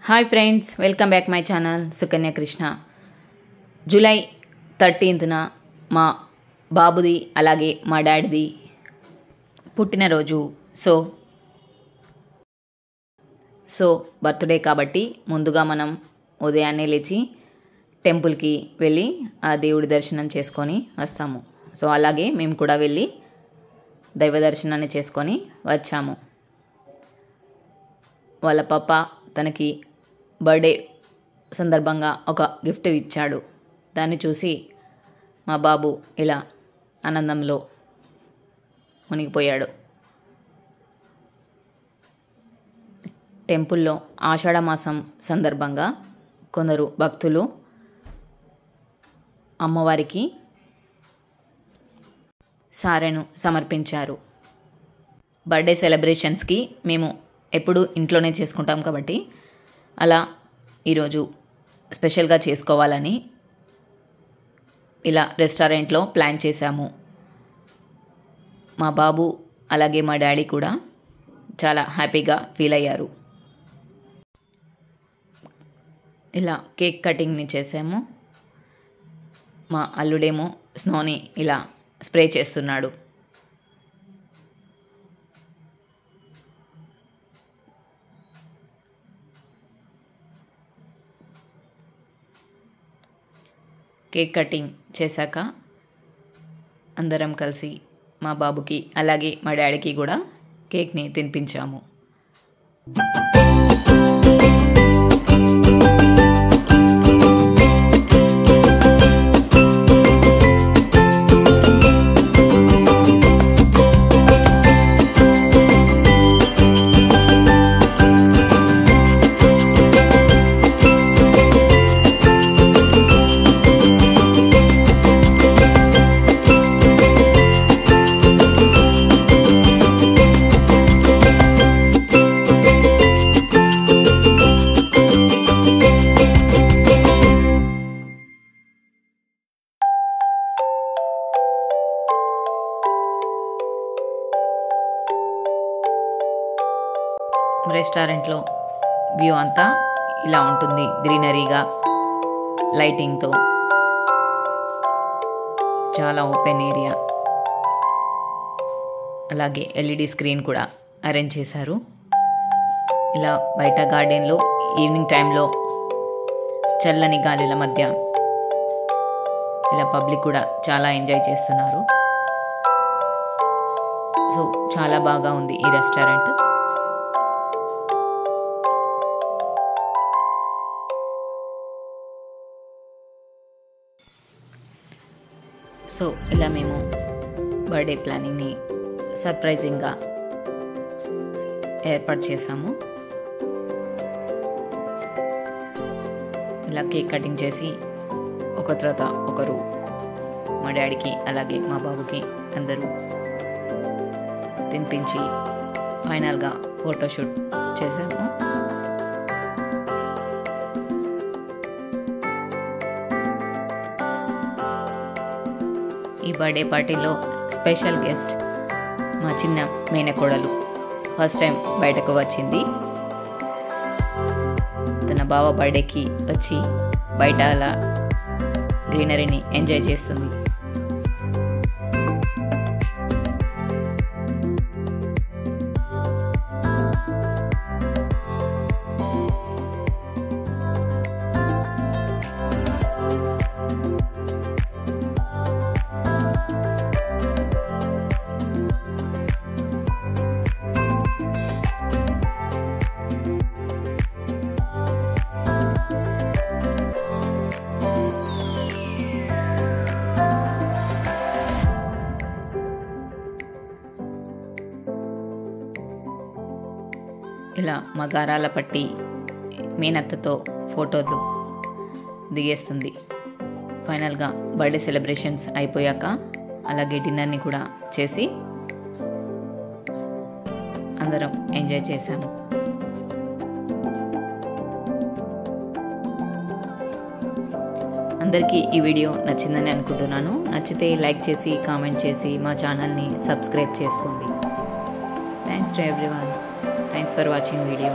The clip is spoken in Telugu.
Hi friends, welcome back my channel Sukanya Krishna. July 13న మా బాబుది అలాగే మా డాడీది పుట్టినరోజు. సో బర్త్డే కాబట్టి ముందుగా మనం ఉదయాన్నే లేచి టెంపుల్కి వెళ్ళి ఆ దేవుడి దర్శనం చేసుకొని వస్తాము. సో అలాగే మేము కూడా వెళ్ళి దైవ దర్శనాన్ని చేసుకొని వచ్చాము. వాళ్ళ పాప తనకి బర్త్డే సందర్భంగా ఒక గిఫ్ట్ ఇచ్చాడు. దాన్ని చూసి మా బాబు ఇలా ఆనందంలో మునిగిపోయాడు. టెంపుల్లో ఆషాఢమాసం సందర్భంగా కొందరు భక్తులు అమ్మవారికి సారెను సమర్పించారు. బర్త్డే సెలబ్రేషన్స్కి మేము ఎప్పుడు ఇంట్లోనే చేసుకుంటాం కాబట్టి అలా ఈరోజు స్పెషల్గా చేసుకోవాలని ఇలా రెస్టారెంట్లో ప్లాన్ చేశాము. మా బాబు అలాగే మా డాడీ కూడా చాలా హ్యాపీగా ఫీల్ అయ్యారు. ఇలా కేక్ కటింగ్ని చేసాము. మా అల్లుడేమో స్నోని ఇలా స్ప్రే చేస్తున్నాడు. కేక్ కటింగ్ చేశాక అందరం కలిసి మా బాబుకి అలాగే మా డాడీకి కూడా కేక్ని తినిపించాము. రెస్టారెంట్లో వ్యూ అంతా ఇలా ఉంటుంది, గ్రీనరీగా, లైటింగ్తో. చాలా ఓపెన్ ఏరియా, అలాగే ఎల్ఈడి స్క్రీన్ కూడా అరేంజ్ చేశారు. ఇలా బయట గార్డెన్లో ఈవినింగ్ టైంలో చల్లని గాలిల మధ్య ఇలా పబ్లిక్ కూడా చాలా ఎంజాయ్ చేస్తున్నారు. సో చాలా బాగా ఉంది ఈ రెస్టారెంట్. సో ఇలా మేము బర్త్డే ప్లానింగ్ని సర్ప్రైజింగ్గా ఏర్పాటు చేసాము. ఇలా కేక్ కటింగ్ చేసి ఒక తర్వాత ఒకరు మా డాడీకి అలాగే మా బాబుకి అందరూ తినిపించి ఫైనల్గా ఫోటోషూట్ చేసాము. ఈ బర్త్డే పార్టీలో స్పెషల్ గెస్ట్ మా చిన్న మేనకోడలు ఫస్ట్ టైం బయటకు వచ్చింది. తన బావ బర్త్డేకి వచ్చి బయట అలా గ్రీనరీని ఎంజాయ్ చేస్తుంది. ఇలా మా గారాల పట్టి మేనత్తతో ఫోటోలు దిగేస్తుంది. ఫైనల్గా బర్త్డే సెలబ్రేషన్స్ అయిపోయాక అలాగే డిన్నర్ని కూడా చేసి అందరం ఎంజాయ్ చేశాము. అందరికీ ఈ వీడియో నచ్చిందని అనుకుంటున్నాను. నచ్చితే లైక్ చేసి కామెంట్ చేసి మా ఛానల్ని సబ్స్క్రైబ్ చేసుకోండి. Thanks to everyone. Thanks for watching video.